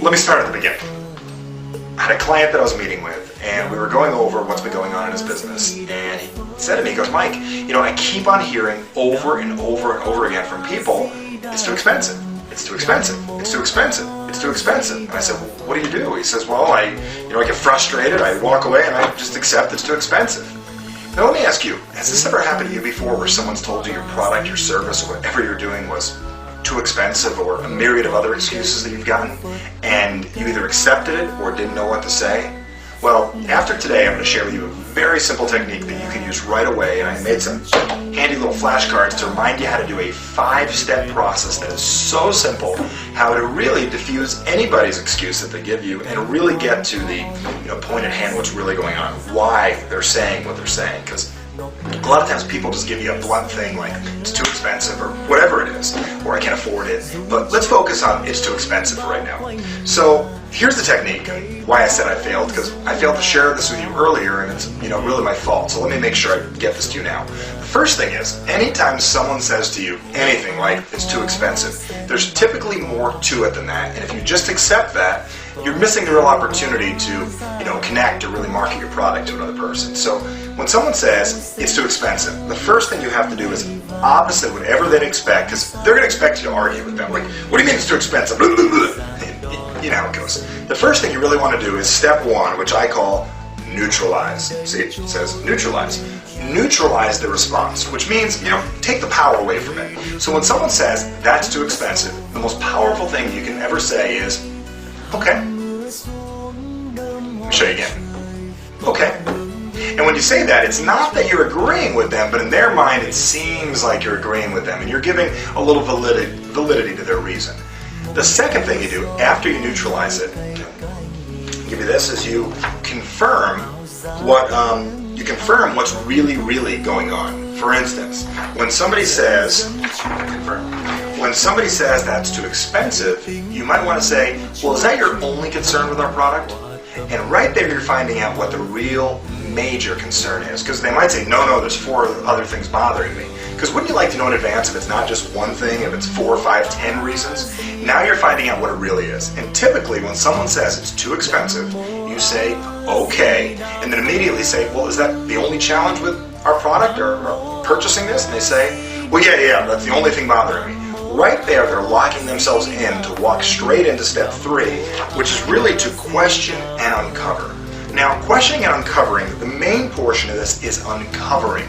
Let me start at the beginning. I had a client that I was meeting with, and we were going over what's been going on in his business, and he said to me, he goes, Mike, I keep on hearing over and over and over again from people, it's too expensive, it's too expensive, it's too expensive, it's too expensive. And I said, well, what do you do? He says, well, I get frustrated, I walk away, and I just accept it's too expensive. Now let me ask you, has this ever happened to you before where someone's told you your product, your service, or whatever you're doing was too expensive, or a myriad of other excuses that you've gotten, and you either accepted it or didn't know what to say? Well, after today, I'm going to share with you a very simple technique that you can use right away, and I made some handy little flashcards to remind you how to do a 5-step process that is so simple, how to really diffuse anybody's excuse that they give you, and really get to the point at hand, what's really going on, why they're saying what they're saying. Because a lot of times people just give you a blunt thing like it's too expensive or whatever it is, or I can't afford it. But let's focus on it's too expensive right now. So here's the technique and why I said I failed, because I failed to share this with you earlier, and it's really my fault. So let me make sure I get this to you now. The first thing is, anytime someone says to you anything like it's too expensive, there's typically more to it than that. And if you just accept that, you're missing the real opportunity to connect or really market your product to another person. So when someone says it's too expensive, the first thing you have to do is opposite whatever they'd expect, because they're going to expect you to argue with them. Like, what do you mean it's too expensive? Blah, blah, blah. You know how it goes. The first thing you really want to do is step 1, which I call neutralize. See, it says neutralize. Neutralize the response, which means, take the power away from it. So when someone says that's too expensive, the most powerful thing you can ever say is, okay. Let me show you again. Okay. And when you say that, it's not that you're agreeing with them, but in their mind it seems like you're agreeing with them, and you're giving a little validity to their reason. The second thing you do after you neutralize it, give you this, is you confirm what's really going on. For instance, when somebody says that's too expensive, you might want to say, well, is that your only concern with our product? And right there you're finding out what the real major concern is, because they might say, no, there's 4 other things bothering me. Because wouldn't you like to know in advance if it's not just one thing, if it's 4, 5, 10 reasons? Now you're finding out what it really is. And typically when someone says it's too expensive, you say, okay, and then immediately say, well, is that the only challenge with our product or purchasing this? And they say, well, yeah, that's the only thing bothering me. Right there, they're locking themselves in to walk straight into step 3, which is really to question and uncover. Now, questioning and uncovering, the main portion of this is uncovering.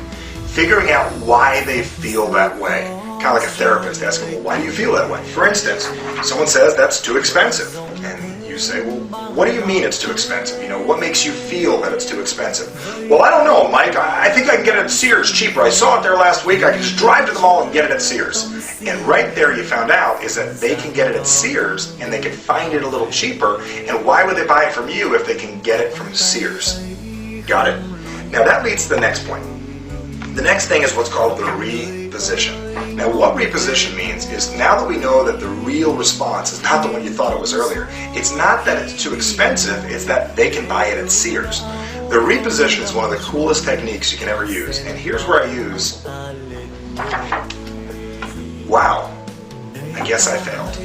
Figuring out why they feel that way. Kind of like a therapist asking, well, why do you feel that way? For instance, someone says that's too expensive. And you say, well, what do you mean it's too expensive? What makes you feel that it's too expensive? Well, I don't know, Mike. I think I can get it at Sears cheaper. I saw it there last week. I can just drive to the mall and get it at Sears. And right there you found out is that they can get it at Sears and they can find it a little cheaper. And why would they buy it from you if they can get it from Sears? Got it? Now that leads to the next point. The next thing is what's called the reposition. Now what reposition means is, now that we know that the real response is not the one you thought it was earlier, it's not that it's too expensive, it's that they can buy it at Sears. The reposition is one of the coolest techniques you can ever use, and here's where I use, wow, I guess I failed.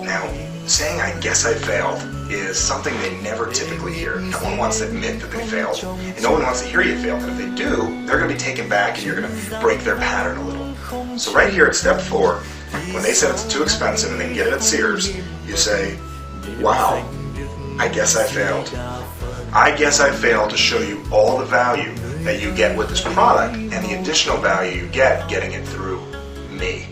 Now, saying I guess I failed is something they never typically hear. No one wants to admit that they failed, and no one wants to hear you fail. And if they do, they're going to be taken back and you're going to break their pattern a little. So right here at step 4, when they said it's too expensive and they can get it at Sears, you say, wow, I guess I failed. I guess I failed to show you all the value that you get with this product and the additional value you get getting it through me.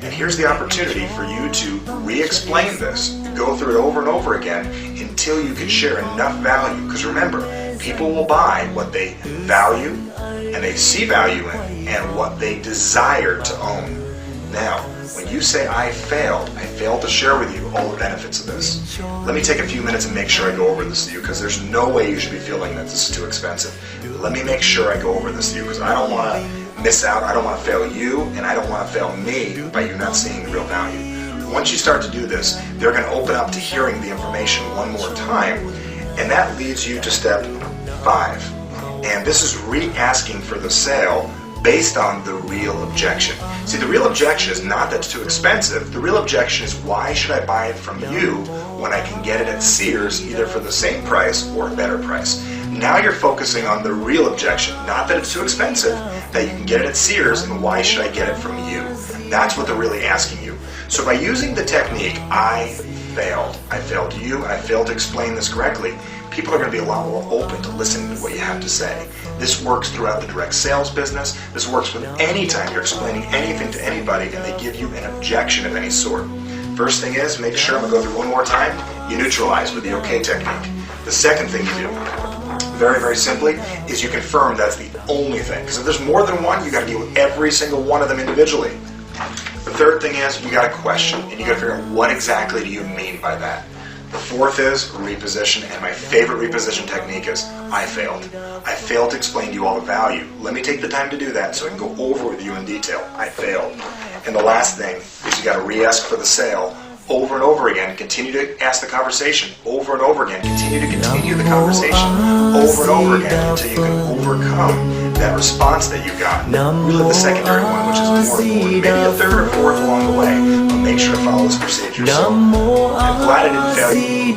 And here's the opportunity for you to re-explain this, go through it over and over again until you can share enough value. Because remember, people will buy what they value and they see value in and what they desire to own. Now, when you say I failed to share with you all the benefits of this. Let me take a few minutes and make sure I go over this with you, because there's no way you should be feeling that this is too expensive. Let me make sure I go over this with you, because I don't want to miss out, I don't want to fail you, and I don't want to fail me by you not seeing the real value. Once you start to do this, they're going to open up to hearing the information one more time, and that leads you to step 5. And this is re-asking for the sale based on the real objection. See, the real objection is not that it's too expensive. The real objection is, why should I buy it from you when I can get it at Sears either for the same price or a better price? Now you're focusing on the real objection, not that it's too expensive, that you can get it at Sears, and why should I get it from you? That's what they're really asking you. So by using the technique, I failed you, and I failed to explain this correctly, people are going to be a lot more open to listening to what you have to say. This works throughout the direct sales business. This works with any time you're explaining anything to anybody and they give you an objection of any sort. First thing is, make sure, I'm going to go through one more time, you neutralize with the OK technique. The second thing you do, very, very simply, is you confirm that's the only thing. Because if there's more than one, you got to deal with every single one of them individually. The third thing is, you got a question, and you got to figure out what exactly do you mean by that. The fourth is reposition, and my favorite reposition technique is, I failed. I failed to explain to you all the value. Let me take the time to do that so I can go over with you in detail. I failed. And the last thing is, you got to re-ask for the sale over and over again. Continue to ask the conversation over and over again. Continue the conversation over and over again until you can overcome that response that you got. Really the secondary one, which is more important. Maybe a third or fourth along the way, but make sure to follow this procedure. So I'm glad I didn't fail you.